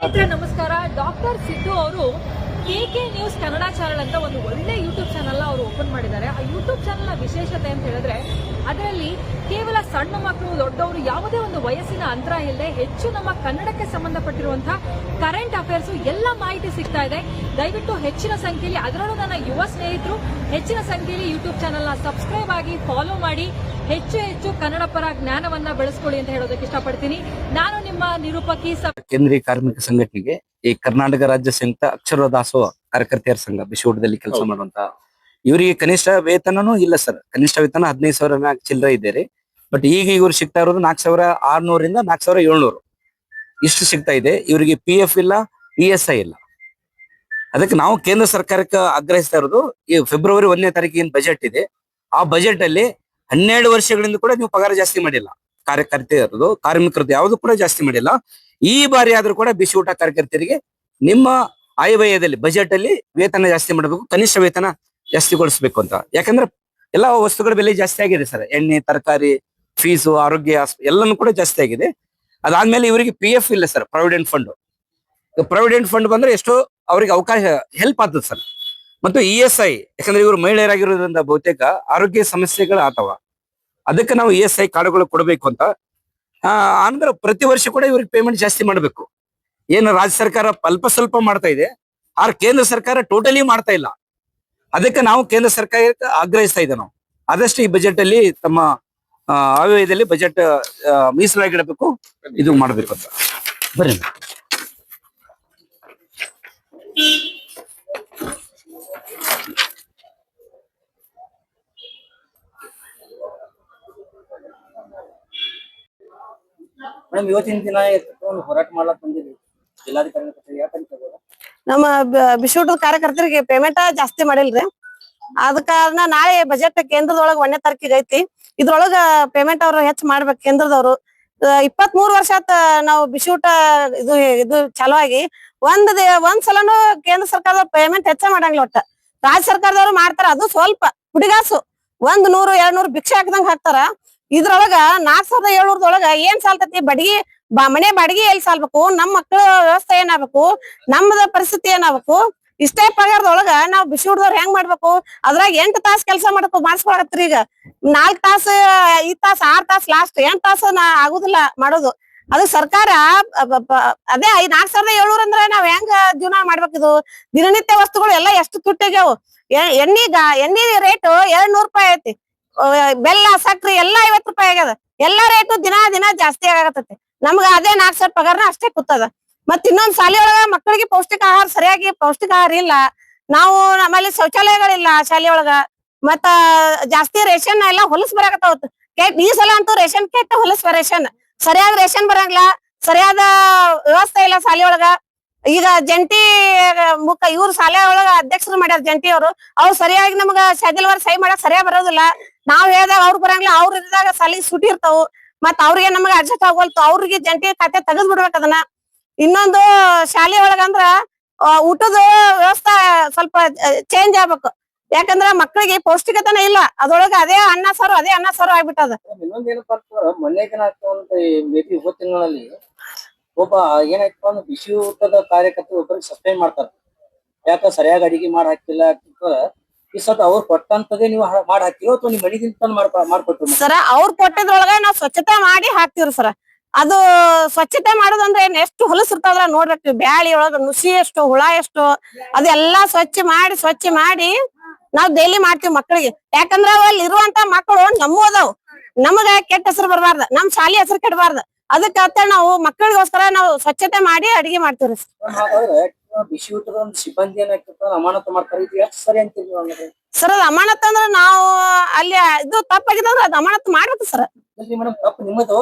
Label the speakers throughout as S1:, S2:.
S1: ನಮಸ್ಕಾರ. ಡಾಕ್ಟರ್ ಸಿದ್ದು ಅವರು KK news Kannada channel ಅಂತ ಒಂದು ಒಳ್ಳೆ ಯೂಟ್ಯೂಬ್ ಚಾನೆಲ್ ಅವರು ಓಪನ್ ಮಾಡಿದ್ದಾರೆ. ಆ ಯೂಟ್ಯೂಬ್ ಚಾನೆಲ್ ವಿಶೇಷತೆ ಅಂತ ಹೇಳಿದ್ರೆ ಅದರಲ್ಲಿ ಕೇವಲ ಸಣ್ಣ ಮಕ್ಕಳು ದೊಡ್ಡವರು ಯಾವುದೇ ಒಂದು ವಯಸ್ಸಿನ ಅಂತರ ಇಲ್ಲದೆ ಹೆಚ್ಚು ನಮ್ಮ ಕನ್ನಡಕ್ಕೆ ಸಂಬಂಧಪಟ್ಟಿರುವಂತಹ ಕರೆಂಟ್ ಅಫೇರ್ಸ್ ಎಲ್ಲ ಮಾಹಿತಿ ಸಿಗ್ತಾ ಇದೆ. ದಯವಿಟ್ಟು ಹೆಚ್ಚಿನ ಸಂಖ್ಯೆಯಲ್ಲಿ, ಅದರಲ್ಲೂ ನನ್ನ ಯುವ ಸ್ನೇಹಿತರು ಹೆಚ್ಚಿನ ಸಂಖ್ಯೆಯಲ್ಲಿ ಯೂಟ್ಯೂಬ್ ಚಾನೆಲ್ ನ ಸಬ್ಸ್ಕ್ರೈಬ್ ಆಗಿ ಫಾಲೋ ಮಾಡಿ ಹೆಚ್ಚು ಕನ್ನಡ ಪರ ಜ್ಞಾನವನ್ನ ಬೆಳೆಸ್ಕೊಳ್ಳಿ ಅಂತ ಹೇಳೋದಕ್ಕೆ ಇಷ್ಟಪಡ್ತೀನಿ. ನಾನು ನಿಮ್ಮ ನಿರೂಪಕಿ
S2: ಕೇಂದ್ರೀಯ ಕಾರ್ಮಿಕ ಸಂಘಟನೆಗೆ ಈ ಕರ್ನಾಟಕ ರಾಜ್ಯ ಸಂಯುಕ್ತ ಅಕ್ಷರ ದಾಸೋಹ ಕಾರ್ಯಕರ್ತೆಯರ ಸಂಘ ಬಿಶೋಟದಲ್ಲಿ ಕೆಲಸ ಮಾಡುವಂತ ಇವರಿಗೆ ಕನಿಷ್ಠ ವೇತನನೂ ಇಲ್ಲ ಸರ್. ಕನಿಷ್ಠ ವೇತನ 15,000 ಚಿಲ್ಲರೆ ಇದ್ದಾರೆ. ಬಟ್ ಈಗ ಇವ್ರು ಸಿಗ್ತಾ ಇರೋದು 4,600 4,700 ಇಷ್ಟು ಸಿಗ್ತಾ ಇದೆ. ಇವರಿಗೆ PF ಇಲ್ಲ, ESI ಇಲ್ಲ. ಅದಕ್ಕೆ ನಾವು ಕೇಂದ್ರ ಸರ್ಕಾರಕ್ಕೆ ಆಗ್ರಹಿಸ್ತಾ ಇರೋದು, ಈ ಫೆಬ್ರವರಿ 1ನೇ ತಾರೀಕಿಗೆ ಏನ್ ಬಜೆಟ್ ಇದೆ, ಆ ಬಜೆಟ್ ಅಲ್ಲಿ 12 ವರ್ಷಗಳಿಂದ ಕೂಡ ನೀವು ಪಗಾರ ಜಾಸ್ತಿ ಮಾಡಿಲ್ಲ. ಕಾರ್ಯಕರ್ತೆಯರದು, ಕಾರ್ಮಿಕರದ್ದು ಯಾವುದು ಕೂಡ ಜಾಸ್ತಿ ಮಾಡಿಲ್ಲ. ಈ ಬಾರಿ ಆದ್ರೂ ಕೂಡ ಬಿಸಿ ಊಟ ಕಾರ್ಯಕರ್ತರಿಗೆ ನಿಮ್ಮ ಆಯವ್ಯಯದಲ್ಲಿ ಬಜೆಟ್ ಅಲ್ಲಿ ವೇತನ ಜಾಸ್ತಿ ಮಾಡಬೇಕು, ಕನಿಷ್ಠ ವೇತನ ಜಾಸ್ತಿಗೊಳಿಸ್ಬೇಕು ಅಂತ. ಯಾಕಂದ್ರೆ ಎಲ್ಲಾ ವಸ್ತುಗಳ ಬೆಲೆ ಜಾಸ್ತಿ ಆಗಿದೆ ಸರ್. ಎಣ್ಣೆ, ತರಕಾರಿ, ಫೀಸು, ಆರೋಗ್ಯ ಎಲ್ಲಾನು ಕೂಡ ಜಾಸ್ತಿ ಆಗಿದೆ. ಅದಾದ್ಮೇಲೆ ಇವರಿಗೆ PF ಇಲ್ಲ sir, provident fund. Provident fund ಬಂದ್ರೆ ಎಷ್ಟೋ ಅವರಿಗೆ ಅವಕಾಶ ಹೆಲ್ಪ್ ಆಗ್ತದೆ ಸರ್. ಮತ್ತು ESI, ಯಾಕಂದ್ರೆ ಇವರು ಮಹಿಳೆಯರಾಗಿರೋದ್ರಿಂದ ಬಹುತೇಕ ಆರೋಗ್ಯ ಸಮಸ್ಯೆಗಳು ಆತವ. ಅದಕ್ಕೆ ನಾವು ESI ಕಾರ್ಡ್ಗಳು ಕೊಡಬೇಕು ಅಂತ. ಅಂದ್ರೆ ಪ್ರತಿ ವರ್ಷ ಕೂಡ ಇವ್ರಿಗೆ ಪೇಮೆಂಟ್ ಜಾಸ್ತಿ ಮಾಡಬೇಕು. ಏನು ರಾಜ್ಯ ಸರ್ಕಾರ ಅಲ್ಪ ಸ್ವಲ್ಪ ಮಾಡ್ತಾ ಇದೆ, ಆದ್ರೆ ಕೇಂದ್ರ ಸರ್ಕಾರ ಟೋಟಲಿ ಮಾಡ್ತಾ ಇಲ್ಲ. ಅದಕ್ಕೆ ನಾವು ಕೇಂದ್ರ ಸರ್ಕಾರಕ್ಕೆ ಆಗ್ರಹಿಸ್ತಾ ಇದ್ದೇವೆ. ನಾವು ಆದಷ್ಟು ಈ ಬಜೆಟ್ ಅಲ್ಲಿ ತಮ್ಮ ಆಯವ್ಯಯದಲ್ಲಿ ಬಜೆಟ್ ಮೀಸಲಾಗಿಡಬೇಕು, ಇದು ಮಾಡಬೇಕು ಅಂತ. ಬರ್ರಿ ಮೇಡಮ್, ಇವತ್ತಿನ ದಿನ ಒಂದು ಹೋರಾಟ ಮಾಡ್ಲಕ್ ಬಂದಿದ್ವಿ ಜಿಲ್ಲಾಧಿಕಾರಿ ಕಚೇರಿ. ಯಾಕಂತ
S3: ನಮ್ಮ ಬಿಶೂಟದ ಕಾರ್ಯಕರ್ತರಿಗೆ ಪೇಮೆಂಟ್ ಜಾಸ್ತಿ ಮಾಡಿಲ್ರಿ. ಅದ ಕಾರಣ ನಾಳೆ ಬಜೆಟ್ ಕೇಂದ್ರದೊಳಗ 1ನೇ ತಾರೀಕಿಗೆ ಐತಿ. ಇದ್ರೊಳಗ ಪೇಮೆಂಟ್ ಅವ್ರು ಹೆಚ್ಚು ಮಾಡ್ಬೇಕು ಕೇಂದ್ರದವ್ರು. 23 ವರ್ಷ ಆತ ನಾವು ಬಿಶೂಟ ಇದು ಚಾಲೂ ಆಗಿ ಒಂದ್ ಸಲನು ಕೇಂದ್ರ ಸರ್ಕಾರದ ಪೇಮೆಂಟ್ ಹೆಚ್ಚ ಮಾಡಂಗಿಲ್ಲ. ಒಟ್ಟ ರಾಜ್ಯ ಸರ್ಕಾರದವ್ರು ಮಾಡ್ತಾರ, ಅದು ಸ್ವಲ್ಪ ಹುಡುಗಾಸು 100, 200 ಭಿಕ್ಷೆ ಹಾಕ್ದಂಗ ಹಾಕ್ತಾರ. ಇದ್ರೊಳಗ 4,700 ಏನ್ ಸಾಲ್ತತಿ? ಮನೆ ಬಾಡಿಗೆ ಎಲ್ಲಿ ಸಾಲ್ಬೇಕು? ನಮ್ ಮಕ್ಕಳ ವ್ಯವಸ್ಥೆ ಏನಾಗ್ಬೇಕು? ನಮ್ಮದ ಪರಿಸ್ಥಿತಿ ಏನಾಗ್ಬೇಕು? ಇಷ್ಟೇ ಪಗಾರದೊಳಗ ನಾವ್ ಬಿಸಿೂಟದವ್ರು ಹೆಂಗ್ ಮಾಡ್ಬೇಕು? ಅದ್ರಾಗ 8 ತಾಸು ಕೆಲಸ ಮಾಡಿಸ್ಕೊಳತ್ರಿ. ಈಗ 4 ತಾಸು, 5 ತಾಸು, 6 ತಾಸು, ಲಾಸ್ಟ್ 8 ತಾಸು ಆಗುದಿಲ್ಲ ಮಾಡೋದು. ಅದು ಸರ್ಕಾರ ಅದೇ 4,700 ಅಂದ್ರೆ ನಾವ್ ಹೆಂಗ ಜೀವನ ಮಾಡ್ಬೇಕಿದು? ದಿನನಿತ್ಯ ವಸ್ತುಗಳು ಎಲ್ಲ ಎಷ್ಟು ತುಟ್ಟಿಗ್ಯಾವು. ಎಣ್ಣಿ ರೇಟ್ 200 ರೂಪಾಯಿ ಐತಿ. ಬೆಲ್ಲ, ಸಕ್ರಿ ಎಲ್ಲಾ 50 ರೂಪಾಯಿ ಆಗ್ಯದ. ಎಲ್ಲಾ ರೇಟು ದಿನ ಜಾಸ್ತಿ ಆಗತೈತಿ. ನಮ್ಗ ಅದೇ 4,000 ಪಗಾರನ ಅಷ್ಟೇ ಕೂತದ. ಮತ್ ಇನ್ನೊಂದ್ ಶಾಲೆಯೊಳಗ ಮಕ್ಕಳಿಗೆ ಸರಿಯಾಗಿ ಪೌಷ್ಟಿಕ ಆಹಾರ ಇಲ್ಲ. ನಾವು ನಮ್ಮಲ್ಲಿ ಶೌಚಾಲಯಗಳಿಲ್ಲ ಶಾಲೆಯೊಳಗ. ಮತ್ತ ಜಾಸ್ತಿ ರೇಷನ್ ಎಲ್ಲ ಹೊಲಸ್ ಬರಾಕತ್ತಾವ. ಈ ಸಲ ಅಂತೂ ರೇಷನ್ ಕೆಟ್ಟ ರೇಷನ್ ಸರಿಯಾದ ರೇಷನ್ ಬರಂಗಿಲ್ಲ. ಸರಿಯಾದ ವ್ಯವಸ್ಥೆ ಇಲ್ಲ ಶಾಲೆಯೊಳಗ. ಈಗ ಜಂಟಿ ಇವ್ರು ಶಾಲೆ ಒಳಗ ಅಧ್ಯಕ್ಷರು ಮಾಡ್ಯಾರ ಜಂಟಿ ಅವ್ರು ಸರಿಯಾಗಿ ನಮ್ಗ ಶೆಡ್ಯೂಲ್ ಸಹಿ ಮಾಡಕ್ ಸರಿಯಾಗಿ ಬರೋದಿಲ್ಲ. ನಾವ್ ಹೇಳ್ದಾಗ ಅವ್ರು ಬರಂಗಿಲ್ಲ. ಅವ್ರ ಇದ್ದಾಗ ಶಾಲಿ ಸುಟಿ ಇರ್ತಾವು. ಮತ್ ಅವ್ರಿಗೆ ನಮಗ ಅಡ್ಜಸ್ಟ್ ಆಗೋಲ್ತು. ಅವ್ರಿಗೆ ಜಂಟಿ ಖಾತೆ ತೆಗೆದ್ ಬಿಡ್ಬೇಕು ಅದನ್ನ. ಇನ್ನೊಂದು ಶಾಲೆ ಒಳಗಂದ್ರ ಊಟದ ವ್ಯವಸ್ಥೆ ಸ್ವಲ್ಪ ಚೇಂಜ್ ಆಗ್ಬೇಕು. ಯಾಕಂದ್ರ ಮಕ್ಕಳಿಗೆ ಪೌಷ್ಟಿಕತನ ಇಲ್ಲ. ಅದ್ರೊಳಗ ಅದೇ ಅನ್ನ ಸಾರು ಆಗ್ಬಿಟ್ಟದ.
S2: ಇನ್ನೊಂದೇನಪ್ಪ, ಮೊನ್ನೆ ಹೋದ ತಿಂಗಳಲ್ಲಿ ಒಬ್ಬ ಏನಾಯ್ತಪ್ಪ ಅಂದ್ರೆ ಬಿಸಿ ಊಟದ ಕಾರ್ಯಕರ್ತರು ಒಬ್ಬರಿಗೆ ಸಸ್ಪೆಂಡ್ ಮಾಡ್ತಾರೆ. ಯಾಕ ಸರಿಯಾಗಿ ಅಡಿಗೆ ಮಾಡಿ ಹಾಕಿಲ್ಲ. ಈ ಸತ್ ಅವ್ರು ಕೊಟ್ಟಂತದೇ ನೀವು ಮಾಡಿ ಹಾಕಿರೋ ಅಥವಾ ನೀವು ಮನಿದಿಂದ ಮಾಡ್ಕೊಟ್ರು?
S3: ಸರ, ಅವ್ರು ಕೊಟ್ಟಿದ್ರೊಳಗ ನಾವ್ ಸ್ವಚ್ಛತೆ ಮಾಡಿ ಹಾಕ್ತಿವ್ರಿ ಸರ. ಅದು ಸ್ವಚ್ಛತೆ ಮಾಡೋದಂದ್ರೆ ಎಷ್ಟು ಹೊಲಸ್ ಇರ್ತಾವ್ರ ನೋಡ್ಬೇಕು. ಬ್ಯಾಳಿ ಒಳಗ ನುಸಿ ಎಷ್ಟು, ಹುಳ ಎಷ್ಟು, ಅದೆಲ್ಲಾ ಸ್ವಚ್ಛ ಮಾಡಿ ನಾವ್ ಡೈಲಿ ಮಾಡ್ತೀವಿ ಮಕ್ಕಳಿಗೆ. ಯಾಕಂದ್ರ ಅಲ್ಲಿ ಇರುವಂತ ಮಕ್ಕಳು ನಮ್ಮದಾವ್. ನಮಗ ಕೆಟ್ಟ ಹೆಸರು ಬರ್ಬಾರ್ದ, ನಮ್ ಶಾಲೆ ಹೆಸರು ಕೆಡಬಾರ್ದ. ಅದಕ್ಕೆ ನಾವು ಮಕ್ಕಳಿಗೋಸ್ಕರ ನಾವು ಸ್ವಚ್ಛತೆ ಮಾಡಿ ಅಡಿಗೆ ಮಾಡ್ತೀವ್ರಿ.
S2: ಬಿಸಿ ಊಟದ ಒಂದು ಸಿಬ್ಬಂದಿ ಅಮಾನತು ಮಾಡ್ತಾರೆ, ಇದು ಎಷ್ಟು ಸರಿ ಅಂತೀವಿ
S3: ಸರ್? ಅದ್ ಅಮಾನತ್ ಅಂದ್ರ ನಾವು ಅಲ್ಲಿ ಇದು ತಪ್ಪಾಗಿದಂದ್ರ ಅದ್ ಅಮಾನತ್ ಮಾಡ್ಬೇಕು ಸರ್.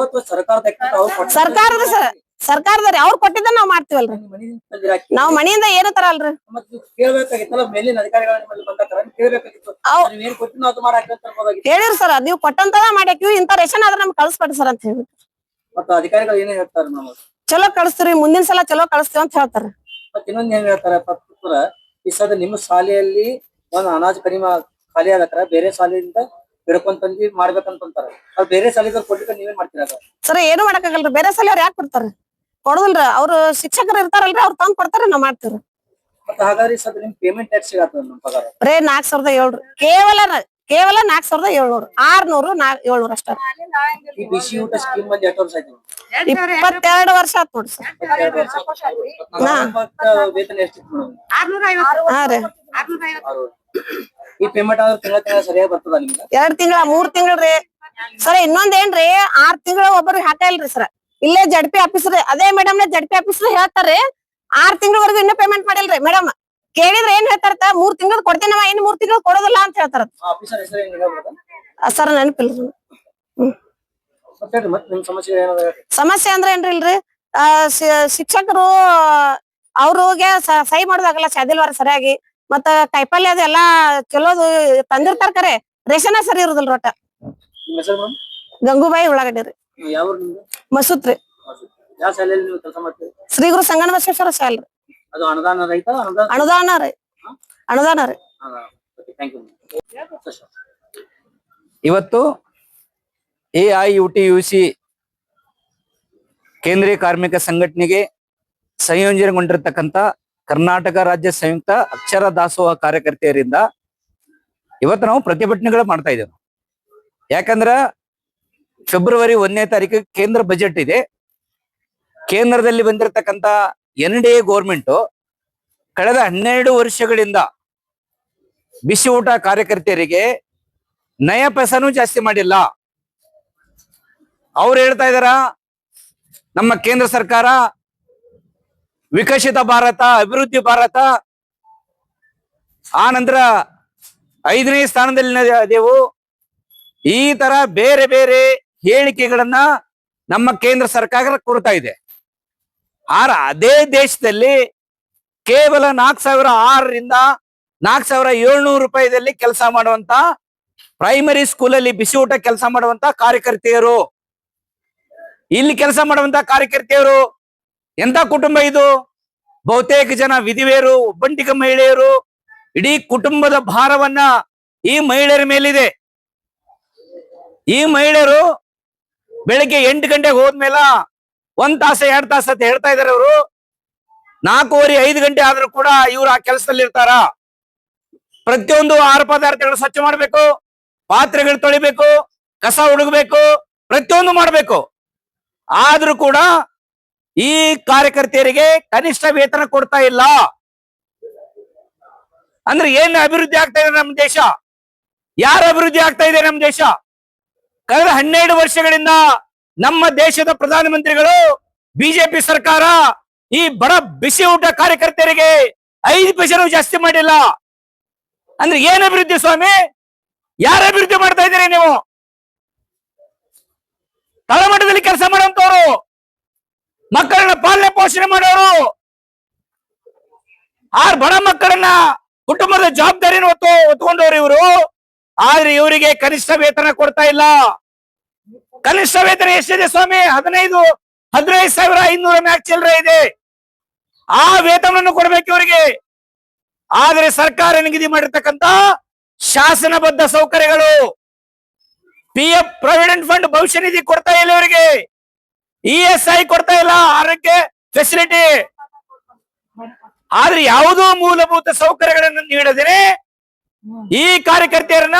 S3: ಸರ್ಕಾರದ ಸರ್, ಸರ್ಕಾರದವ್ರಿ ಅವ್ರು ಕೊಟ್ಟಿದ್ದ ನಾವ್ ಮಾಡ್ತೀವಲ್ರಿ. ನಾವ್ ಮನೆಯಿಂದ ಏನು ತರಲ್ರಿ. ಹೇಳಿರಿ ಸರ್, ನೀವು ಕೊಟ್ಟಂತದ ಮಾಡ್ಯಾಕಿವಿ, ಇಂತ ರೇಷನ್ ಆದ್ರ ನಮ್ಗೆ ಕಳ್ಸ್ಕೊಡ್ರಿ ಸರ್ ಅಂತ ಹೇಳಿ.
S2: ಅಧಿಕಾರಿಗಳು ಏನೇ ಹೇಳ್ತಾರ?
S3: ಚಲೋ ಕಳಿಸ್ತೀವಿ, ಮುಂದಿನ ಸಲ ಚಲೋ ಕಳಿಸ್ತೀವಿ ಅಂತ ಹೇಳ್ತಾರ.
S2: ಇನ್ನೊಂದ್ ಏನ್ ಹೇಳ್ತಾರೆ ಈ ಸದ ನಿಮ್ಮ ಶಾಲೆಯಲ್ಲಿ ಒಂದ್ ಅನಾಜ್ ಕಡಿಮೆ ಖಾಲಿ ಆದಕ್ರ ಬೇರೆ ಶಾಲೆಯಿಂದ ಹಿಡ್ಕೊಂಡ್ ಮಾಡ್ಬೇಕಂತಾರ. ಬೇರೆ ಶಾಲೆದವ್ರು ಕೊಟ್ಟಿದ್ರೆ ನೀವೇನ್ ಮಾಡ್ತೀರ?
S3: ಸರ್, ಏನು ಮಾಡಕ್ಕಾಗಲ್ರಿ. ಬೇರೆ ಶಾಲೆಯವ್ರು ಯಾಕೆ ಕೊಡ್ತಾರ? ಕೊಡುದಿಲ್ರಿ ಅವ್ರು ಶಿಕ್ಷಕರು ಇರ್ತಾರಲ್ರಿ ಅವ್ರು ತಂದ್ ಕೊಡ್ತಾರ ನಾವ್ ಮಾಡ್ತೀವ್ರಿ.
S2: ಮತ್ತೆ ಹಾಗಾದ್ರೆ ಸರ್ ನಿಮ್ ಪೇಮೆಂಟ್ ಎಷ್ಟು ಸಿಗತ್ತ ನಮ್ಮ ಪಗಾರ?
S3: ಬರೇ 4,700 ಕೇವಲ 4,700 600 700 ಅಷ್ಟ.
S2: ಈ ಬಿಸಿ ಊಟ ಸ್ಕೀಮ್ ಬಂದು ಎಷ್ಟು ವರ್ಷ ಆಯ್ತು?
S3: 22 ವರ್ಷ ಆತ್ ನೋಡ್ರಿ ಸರ್.
S2: ವೇತನ ಎಷ್ಟಿತ್ತು ಮೇಡಮ್?
S3: ಹಾ ರೀ
S2: ಈ ಪೇಮೆಂಟ್ ಆದ್ರೆ ತಿಂಗಳ ಸರಿಯಾಗಿ ಬರ್ತದ ನಿಮ್ಗೆ?
S3: 2 ತಿಂಗಳ 3 ತಿಂಗಳ್ರಿ ಸರ್. ಇನ್ನೊಂದೇನ್ರಿ 6 ತಿಂಗಳ ಒಬ್ಬರಿಗೆ ಹಾಕ ಇಲ್ರಿ ಸರ್. ಇಲ್ಲೇ ಜಡ್ಪಿ ಆಫೀಸರ್ ಅದೇ ಮೇಡಮ್ ಜಡ್ಪಿ ಆಫೀಸರ್ ಹೇಳ್ತಾರ್ರಿ 6 ತಿಂಗಳವರೆಗೂ ಇನ್ನೂ ಪೇಮೆಂಟ್ ಮಾಡಿಲ್ರಿ ಮೇಡಮ್. ಕೇಳಿದ್ರೆ ಏನ್ ಹೇಳ್ತಾರ 3 ತಿಂಗಳು ಕೊಡ್ತೇನವ ಇನ್ನು 3 ತಿಂಗಳು ಕೊಡೋದಿಲ್ಲ ಅಂತ ಹೇಳ್ತಾರ
S2: ಆಫೀಸರ್ ಹೆಸರು ಏನ್ ಹೇಳ್ಬೋದಾ?
S3: ಸರ್. ನೆನಪಿಲ್ರಿ.
S2: ಮತ್ತೆ ನಿಮ್ ಸಮಸ್ಯೆ ಏನದ?
S3: ಸಮಸ್ಯೆ ಅಂದ್ರೆ ಏನ್ರಿಲ್ರಿ ಶಿಕ್ಷಕರು ಅವ್ರಿಗೆ ಸಹಿ ಮಾಡೋದಾಗಲ್ಲ ಸಾದಿಲ್ವಾರ ಸರಿಯಾಗಿ. ಮತ್ತ ಕೈಪಲ್ಯ ಅದೆಲ್ಲಾ ಚಲೋದು ತಂದಿರ್ತಾರ ಕರೆ ರೇಷನ ಸರಿ ಇರುದಿಲ್ಲ ಒಟ್ಟ.
S2: ನಿಮ್ಮ ಹೆಸರು ಮೇಡಮ್?
S3: ಗಂಗೂಬಾಯಿ ಉಳ್ಳಾಗಡ್ಡಿ ರೀ.
S2: ಯಾವ ಊರು ನಿಮ್ದು?
S3: ಮಸೂತ್ರಿ.
S2: ಯಾವ ಶಾಲೆಯಲ್ಲಿ ನೀವು ಕೆಲಸ ಮಾಡ್ತೀರಿ?
S3: ಶ್ರೀ ಗುರು ಸಂಗಣ ಬಸವೇಶ್ವರ ಶಾಲೆ ರೀ.
S2: ಅದು ಅನುದಾನ ರಹಿತ?
S3: ಅನುದಾನ ರೀ. ಅನುದಾನ ರೀ.
S2: ಇವತ್ತು AIUTUC ಕೇಂದ್ರೀಯ ಕಾರ್ಮಿಕ ಸಂಘಟನೆಗೆ ಸಂಯೋಜನೆಗೊಂಡಿರ್ತಕ್ಕಂಥ ಕರ್ನಾಟಕ ರಾಜ್ಯ ಸಂಯುಕ್ತ ಅಕ್ಷರ ದಾಸೋಹ ಕಾರ್ಯಕರ್ತೆಯರಿಂದ ಇವತ್ತು ನಾವು ಪ್ರತಿಭಟನೆಗಳು ಮಾಡ್ತಾ ಇದ್ದೇವೆ. ಯಾಕಂದ್ರ ಫೆಬ್ರವರಿ 1ನೇ ತಾರೀಕು ಕೇಂದ್ರ ಬಜೆಟ್ ಇದೆ. ಕೇಂದ್ರದಲ್ಲಿ ಬಂದಿರತಕ್ಕಂತ NDA ಗೌರ್ಮೆಂಟ್ ಕಳೆದ 12 ವರ್ಷಗಳಿಂದ ಬಿಸಿ ಊಟ ಕಾರ್ಯಕರ್ತೆಯರಿಗೆ ನಯ ಪೈಸಾನು ಜಾಸ್ತಿ ಮಾಡಿಲ್ಲ. ಅವ್ರು ಹೇಳ್ತಾ ಇದಾರ ನಮ್ಮ ಕೇಂದ್ರ ಸರ್ಕಾರ ವಿಕಸಿತ ಭಾರತ, ಅಭಿವೃದ್ಧಿ ಭಾರತ, ಆ ನಂತರ 5ನೇ ಸ್ಥಾನದಲ್ಲಿ ಅದೇವು. ಈ ತರ ಬೇರೆ ಬೇರೆ ಹೇಳಿಕೆಗಳನ್ನ ನಮ್ಮ ಕೇಂದ್ರ ಸರ್ಕಾರ ಕೊಡ್ತಾ ಇದೆ. ಅದೇ ದೇಶದಲ್ಲಿ ಕೇವಲ 4,006ರಿಂದ 4,700 ರೂಪಾಯಿದಲ್ಲಿ ಕೆಲಸ ಮಾಡುವಂತ ಪ್ರೈಮರಿ ಸ್ಕೂಲಲ್ಲಿ ಬಿಸಿ ಊಟ ಕೆಲಸ ಮಾಡುವಂತ ಕಾರ್ಯಕರ್ತೆಯರು, ಇಲ್ಲಿ ಕೆಲಸ ಮಾಡುವಂತ ಕಾರ್ಯಕರ್ತೆಯರು ಎಂತ ಕುಟುಂಬ ಇದು? ಬಹುತೇಕ ಜನ ವಿಧವೆಯರು, ಒಬ್ಬಂಟಿಗ ಮಹಿಳೆಯರು. ಇಡೀ ಕುಟುಂಬದ ಭಾರವನ್ನ ಈ ಮಹಿಳೆಯರ ಮೇಲಿದೆ. ಈ ಮಹಿಳೆಯರು ಬೆಳಿಗ್ಗೆ 8 ಗಂಟೆಗೆ ಹೋದ್ಮೇಲೆ 1 ತಾಸು 2 ತಾಸು ಅಂತ ಹೇಳ್ತಾ ಇದಾರೆ. ಅವರು 4:30 5 ಗಂಟೆ ಆದ್ರೂ ಕೂಡ ಇವ್ರು ಆ ಕೆಲಸದಲ್ಲಿ ಇರ್ತಾರ. ಪ್ರತಿಯೊಂದು ಆಹಾರ ಪದಾರ್ಥಗಳು ಸ್ವಚ್ಛ ಮಾಡ್ಬೇಕು, ಪಾತ್ರೆಗಳು ತೊಳಿಬೇಕು, ಕಸ ಹುಡುಗಬೇಕು, ಪ್ರತಿಯೊಂದು ಮಾಡ್ಬೇಕು. ಆದ್ರೂ ಕೂಡ ಈ ಕಾರ್ಯಕರ್ತೆಯರಿಗೆ ಕನಿಷ್ಠ ವೇತನ ಕೊಡ್ತಾ ಇಲ್ಲ. ಅಂದ್ರೆ ಏನ್ ಅಭಿವೃದ್ಧಿ ಆಗ್ತಾ ಇದೆ ನಮ್ಮ ದೇಶ? ಯಾರ ಅಭಿವೃದ್ಧಿ ಆಗ್ತಾ ಇದೆ ನಮ್ಮ ದೇಶ? ಕಳೆದ 12 ವರ್ಷಗಳಿಂದ ನಮ್ಮ ದೇಶದ ಪ್ರಧಾನಮಂತ್ರಿಗಳು, ಬಿಜೆಪಿ ಸರ್ಕಾರ ಈ ಬಡ ಬಿಸಿ ಊಟ ಕಾರ್ಯಕರ್ತೆಯರಿಗೆ 5 ಪೈಸೆನೂ ಜಾಸ್ತಿ ಮಾಡಿಲ್ಲ. ಅಂದ್ರೆ ಏನ್ ಅಭಿವೃದ್ಧಿ ಸ್ವಾಮಿ? ಯಾರ ಅಭಿವೃದ್ಧಿ ಮಾಡ್ತಾ ಇದ್ದೀರಿ ನೀವು? ತಳಮಟ್ಟದಲ್ಲಿ ಕೆಲಸ ಮಾಡುವಂತವ್ರು, ಮಕ್ಕಳನ್ನ ಪಾಲನೆ ಪೋಷಣೆ ಮಾಡೋರು, ಬಡ ಮಕ್ಕಳನ್ನ ಕುಟುಂಬದ ಜವಾಬ್ದಾರಿನ ಹೊತ್ಕೊಂಡವ್ರು ಇವರು. ಆದ್ರೆ ಇವರಿಗೆ ಕನಿಷ್ಠ ವೇತನ ಕೊಡ್ತಾ ಇಲ್ಲ. ಕನಿಷ್ಠ ವೇತನ ಎಷ್ಟಿದೆ ಸ್ವಾಮಿ? 15,500 ಮ್ಯಾಕ್ ಚಿಲ್ಲರೆ ಇದೆ. ಆ ವೇತನವನ್ನು ಕೊಡ್ಬೇಕು ಇವರಿಗೆ. ಆದ್ರೆ ಸರ್ಕಾರ ನಿಗದಿ ಮಾಡಿರ್ತಕ್ಕಂತ ಶಾಸನಬದ್ಧ ಸೌಕರ್ಯಗಳು, PF ಪ್ರಾವಿಡೆಂಟ್ ಫಂಡ್ ಭವಿಷ್ಯ ನಿಧಿ ಕೊಡ್ತಾ ಇಲ್ಲ ಇವರಿಗೆ, ESI ಕೊಡ್ತಾ ಇಲ್ಲ, ಆರೋಗ್ಯ ಫೆಸಿಲಿಟಿ. ಆದ್ರೆ ಯಾವುದೋ ಮೂಲಭೂತ ಸೌಕರ್ಯಗಳನ್ನು ನೀಡದೇನೆ ಈ ಕಾರ್ಯಕರ್ತೆಯರನ್ನ,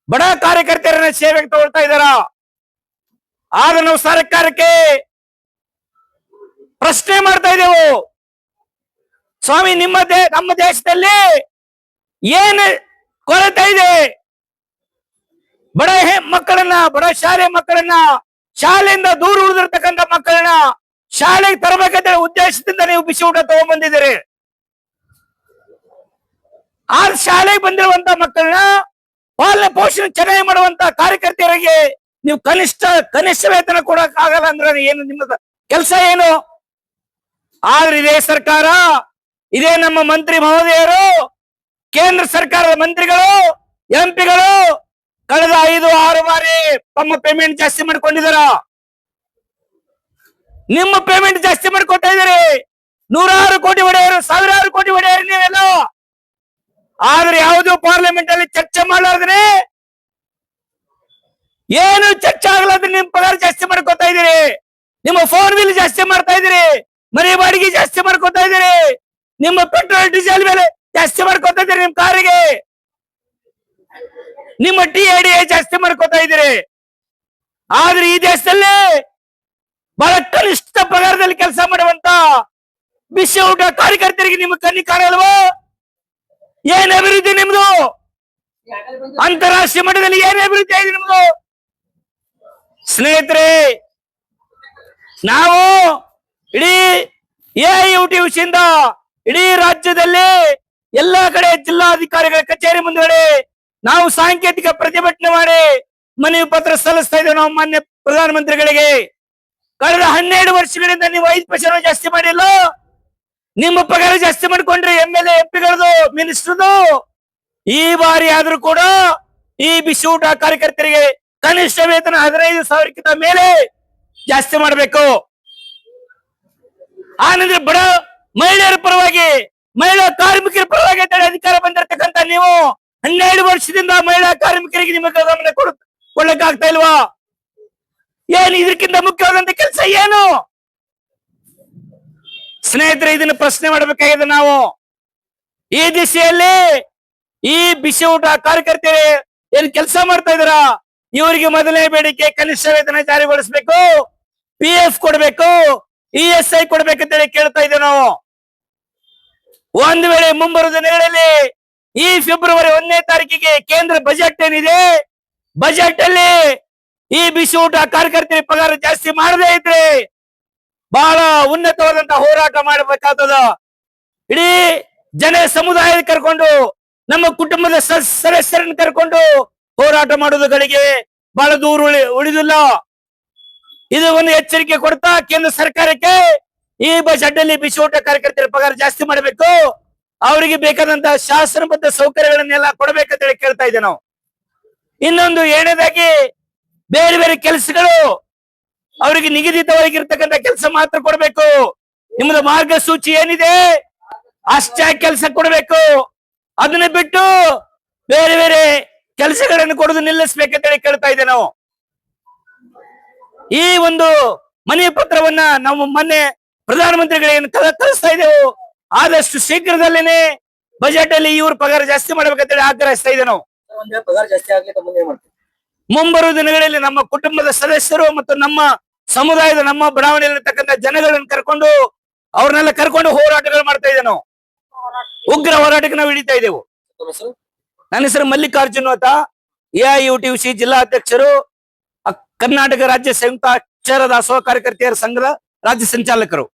S2: ಬಡ ಕಾರ್ಯಕರ್ತೆಯರನ್ನ ಸೇವೆಗೆ ತಗೊಳ್ತಾ ಇದ್ದಾರ. ಆಗ ನಾವು ಸರ್ಕಾರಕ್ಕೆ ಪ್ರಶ್ನೆ ಮಾಡ್ತಾ ಇದ್ದೇವೆ, ಸ್ವಾಮಿ ನಮ್ಮ ದೇಶದಲ್ಲಿ ಏನು ಕೊರತೆ ಇದೆ? ಬಡ ಮಕ್ಕಳನ್ನ, ಬಡ ಶಾಲೆ ಮಕ್ಕಳನ್ನ, ಶಾಲೆಯಿಂದ ದೂರ ಉಳಿದಿರ್ತಕ್ಕಂಥ ಮಕ್ಕಳನ್ನ ಶಾಲೆಗೆ ತರಬೇಕಂತ ಉದ್ದೇಶದಿಂದ ನೀವು ಬಿಸಿ ಊಟ ತಗೊಂಡ್ಬಂದಿದ್ದೀರಿ. ಆ ಶಾಲೆಗೆ ಬಂದಿರುವಂತ ಮಕ್ಕಳನ್ನ ಪಾಲನೆ ಪೋಷಣೆ ಚೆನ್ನಾಗಿ ಮಾಡುವಂತ ಕಾರ್ಯಕರ್ತೆಯರಿಗೆ ನೀವು ಕನಿಷ್ಠ ವೇತನ ಕೊಡಕ್ ಆಗಲ್ಲ ಅಂದ್ರೆ ಏನು ನಿಮ್ಮ ಕೆಲಸ ಏನು? ಆದ್ರೆ ಇದೇ ಸರ್ಕಾರ, ಇದೇ ನಮ್ಮ ಮಂತ್ರಿ ಮಹೋದಯರು, ಕೇಂದ್ರ ಸರ್ಕಾರದ ಮಂತ್ರಿಗಳು, MP ಗಳು ಕಳೆದ 5-6 ಬಾರಿ ತಮ್ಮ ಪೇಮೆಂಟ್ ಜಾಸ್ತಿ ಮಾಡ್ಕೊಂಡಿದಾರ. ನಿಮ್ಮ ಪೇಮೆಂಟ್ ಜಾಸ್ತಿ ಮಾಡ್ಕೊತಾ ಇದ್ದೀರಿ. 100 ಕೋಟಿ ಹೊಡೆಯರು, 1000 ಕೋಟಿ ಹೊಡೆಯರು ನೀವೆಲ್ಲ. ಆದ್ರೆ ಯಾವುದು ಪಾರ್ಲಿಮೆಂಟ್ ಅಲ್ಲಿ ಚರ್ಚೆ ಮಾಡಲಾರ್ದ್ರೆ, ಏನು ಚರ್ಚೆ ಆಗಲಾರ್ದ್ರೆ ನಿಮ್ ಪಗಾರ ಜಾಸ್ತಿ ಮಾಡ್ಕೊತಾ ಇದ್ದೀರಿ.
S4: ನಿಮ್ಮ ಫೋನ್ ಬಿಲ್ ಜಾಸ್ತಿ ಮಾಡ್ತಾ ಇದೀರಿ, ಮನೆ ಬಾಡಿಗೆ ಜಾಸ್ತಿ ಮಾಡ್ಕೊತಾ ಇದೀರಿ, ನಿಮ್ಮ ಪೆಟ್ರೋಲ್ ಡೀಸೆಲ್ ಬೆಲೆ ಜಾಸ್ತಿ ಮಾಡ್ಕೊತಾ ಇದೀರಿ, ನಿಮ್ ಕಾರಿಗೆ ನಿಮ್ಮ TIDA ಜಾಸ್ತಿ ಮಾಡ್ಕೊತಾ ಇದೀರಿ. ಆದ್ರೆ ಈ ದೇಶದಲ್ಲಿ ಬಹಳ ಕನಿಷ್ಠ ಪಗಾರದಲ್ಲಿ ಕೆಲಸ ಮಾಡುವಂತ ಬಿಸಿ ಊಟ ಕಾರ್ಯಕರ್ತರಿಗೆ ನಿಮ್ಮ ಕಣ್ಣಿ ಕಾಣಲ್ವಾ? ಏನ್ ಅಭಿವೃದ್ಧಿ ನಿಮ್ದು? ಅಂತಾರಾಷ್ಟ್ರೀಯ ಮಟ್ಟದಲ್ಲಿ ಏನ್ ಅಭಿವೃದ್ಧಿ ಆಗಿದೆ ನಿಮ್ದು? ಸ್ನೇಹಿತರೆ, ನಾವು ಇಡೀ AIUTUC ಇಡೀ ರಾಜ್ಯದಲ್ಲಿ ಎಲ್ಲಾ ಕಡೆ ಜಿಲ್ಲಾಧಿಕಾರಿಗಳ ಕಚೇರಿ ಮುಂದುಗಡೆ ನಾವು ಸಾಂಕೇತಿಕ ಪ್ರತಿಭಟನೆ ಮಾಡಿ ಮನವಿ ಪತ್ರ ಸಲ್ಲಿಸ್ತಾ ಇದ್ದೇವೆ ನಾವು ಮಾನ್ಯ ಪ್ರಧಾನಮಂತ್ರಿಗಳಿಗೆ. ಕಳೆದ 12 ವರ್ಷಗಳಿಂದ ನೀವು 5% ಜಾಸ್ತಿ ಮಾಡಿಲ್ಲ. ನಿಮ್ಮ ಪಗಾರ ಜಾಸ್ತಿ ಮಾಡ್ಕೊಂಡ್ರಿ, MLA MP ಮಿನಿಸ್ಟರ್ದು. ಈ ಬಾರಿ ಆದ್ರೂ ಕೂಡ ಈ ಬಿಸಿ ಊಟ ಕಾರ್ಯಕರ್ತರಿಗೆ ಕನಿಷ್ಠ ವೇತನ 15,000ಕ್ಕಿಂತ ಮೇಲೆ ಜಾಸ್ತಿ ಮಾಡಬೇಕು. ಆನಂತರ ಬಡ ಮಹಿಳೆಯರ ಪರವಾಗಿ, ಮಹಿಳಾ ಕಾರ್ಮಿಕರ ಪರವಾಗಿ ಅಂತೇಳಿ ಅಧಿಕಾರ ಬಂದಿರತಕ್ಕಂತ ನೀವು 12 ವರ್ಷದಿಂದ ಮಹಿಳಾ ಕಾರ್ಮಿಕರಿಗೆ ನಿಮಗೆ ಗಮನ ಕೊಡಕ್ಕಾಗ್ತಾ ಇಲ್ವಾ? ಏನು ಇದಕ್ಕಿಂತ ಮುಖ್ಯವಾದಂತ ಕೆಲಸ ಏನು? ಸ್ನೇಹಿತರೆ, ಇದನ್ನ ಪ್ರಶ್ನೆ ಮಾಡಬೇಕಾಗಿದೆ ನಾವು. ಈ ದಿಶೆಯಲ್ಲಿ ಈ ಬಿಸಿ ಊಟ ಕಾರ್ಯಕರ್ತರು ಏನ್ ಕೆಲಸ ಮಾಡ್ತಾ ಇದಾರ, ಇವರಿಗೆ ಮೊದಲನೇ ಬೇಡಿಕೆ ಕನಿಷ್ಠ ವೇತನ ಜಾರಿಗೊಳಿಸಬೇಕು, PF ಕೊಡ್ಬೇಕು, ESI ಕೊಡ್ಬೇಕಂತೇಳಿ ಕೇಳ್ತಾ ಇದ್ದೇವೆ ನಾವು. ಒಂದು ವೇಳೆ ಮುಂಬರುವ ದಿನಗಳಲ್ಲಿ ಈ ಫೆಬ್ರವರಿ 1ನೇ ತಾರೀಕಿಗೆ ಕೇಂದ್ರ ಬಜೆಟ್ ಏನಿದೆ, ಬಜೆಟ್ ಅಲ್ಲಿ ಈ ಬಿಸಿ ಊಟ ಕಾರ್ಯಕರ್ತರಿಗೆ ಪಗಾರ ಜಾಸ್ತಿ ಮಾಡದೇ ಇದ್ರೆ ಬಹಳ ಉನ್ನತವಾದಂತಹ ಹೋರಾಟ ಮಾಡಬೇಕಾಗ್ತದ. ಇಡೀ ಜನ ಸಮುದಾಯ ಕರ್ಕೊಂಡು, ನಮ್ಮ ಕುಟುಂಬದ ಸದಸ್ಯರನ್ನು ಕರ್ಕೊಂಡು ಹೋರಾಟ ಮಾಡುವುದಗಳಿಗೆ ಬಹಳ ದೂರ ಉಳಿದಿಲ್ಲ. ಇದು ಒಂದು ಎಚ್ಚರಿಕೆ ಕೊಡ್ತಾ ಕೇಂದ್ರ ಸರ್ಕಾರಕ್ಕೆ ಈ ಬಜೆಟ್ ಅಲ್ಲಿ ಬಿಸಿ ಊಟ ಕಾರ್ಯಕರ್ತರ ಪಗಾರ ಜಾಸ್ತಿ ಮಾಡಬೇಕು, ಅವರಿಗೆ ಬೇಕಾದಂತಹ ಶಾಸನಬದ್ಧ ಸೌಕರ್ಯಗಳನ್ನೆಲ್ಲ ಕೊಡಬೇಕಂತ ಹೇಳಿ ಕೇಳ್ತಾ ಇದ್ದೇವೆ ನಾವು. ಇನ್ನೊಂದು ಏಳನೇದಾಗಿ ಬೇರೆ ಬೇರೆ ಕೆಲಸಗಳು ಅವರಿಗೆ ನಿಗದಿತವಾಗಿರ್ತಕ್ಕಂಥ ಕೆಲಸ ಮಾತ್ರ ಕೊಡಬೇಕು. ನಿಮ್ಮದು ಮಾರ್ಗಸೂಚಿ ಏನಿದೆ ಅಷ್ಟೇ ಕೆಲಸ ಕೊಡಬೇಕು. ಅದನ್ನ ಬಿಟ್ಟು ಬೇರೆ ಬೇರೆ ಕೆಲಸಗಳನ್ನು ಕೊಡೋದು ನಿಲ್ಲಿಸ್ಬೇಕಂತ ಹೇಳಿ ಕೇಳ್ತಾ ಇದ್ದೇವೆ ನಾವು. ಈ ಒಂದು ಮನವಿ ಪತ್ರವನ್ನ ನಾವು ಮೊನ್ನೆ ಪ್ರಧಾನಮಂತ್ರಿಗಳಿಗೆ ಕಳಿಸ್ತಾ ಇದ್ದೆವು. ಆದಷ್ಟು ಶೀಘ್ರದಲ್ಲೇನೆ ಬಜೆಟ್ ಅಲ್ಲಿ ಇವ್ರ ಪಗಾರ ಜಾಸ್ತಿ ಮಾಡ್ಬೇಕಂತ ಹೇಳಿ ಆಗ್ರಹಿಸ್ತಾ ಇದ್ದೇವೆ ನಾವು.
S2: ಪಗಾರ ಜಾಸ್ತಿ ಆಗ್ಲಿಕ್ಕೆ ಮುಂದೆ ಮಾಡ್ತೀವಿ.
S4: ಮುಂಬರುವ ದಿನಗಳಲ್ಲಿ ನಮ್ಮ ಕುಟುಂಬದ ಸದಸ್ಯರು ಮತ್ತು ನಮ್ಮ ಸಮುದಾಯದ, ನಮ್ಮ ಬಡಾವಣೆಯಲ್ಲಿರ್ತಕ್ಕಂಥ ಜನಗಳನ್ನು ಕರ್ಕೊಂಡು, ಅವ್ರನ್ನೆಲ್ಲ ಕರ್ಕೊಂಡು ಹೋರಾಟಗಳು ಮಾಡ್ತಾ ಇದ್ದೇವೆ ನಾವು. ಉಗ್ರ ಹೋರಾಟಕ್ಕೆ ನಾವು ಹಿಡಿತಾ ಇದ್ದೆವು. ನನ್ನ ಹೆಸರು ಮಲ್ಲಿಕಾರ್ಜುನ್ ಅಂತ, AIUTUC ಜಿಲ್ಲಾಧ್ಯಕ್ಷರು, ಕರ್ನಾಟಕ ರಾಜ್ಯ ಸಂಯುಕ್ತ ಅಕ್ಷರ ದಾಸೋಹ ಕಾರ್ಯಕರ್ತೆಯರ ಸಂಘದ ರಾಜ್ಯ ಸಂಚಾಲಕರು.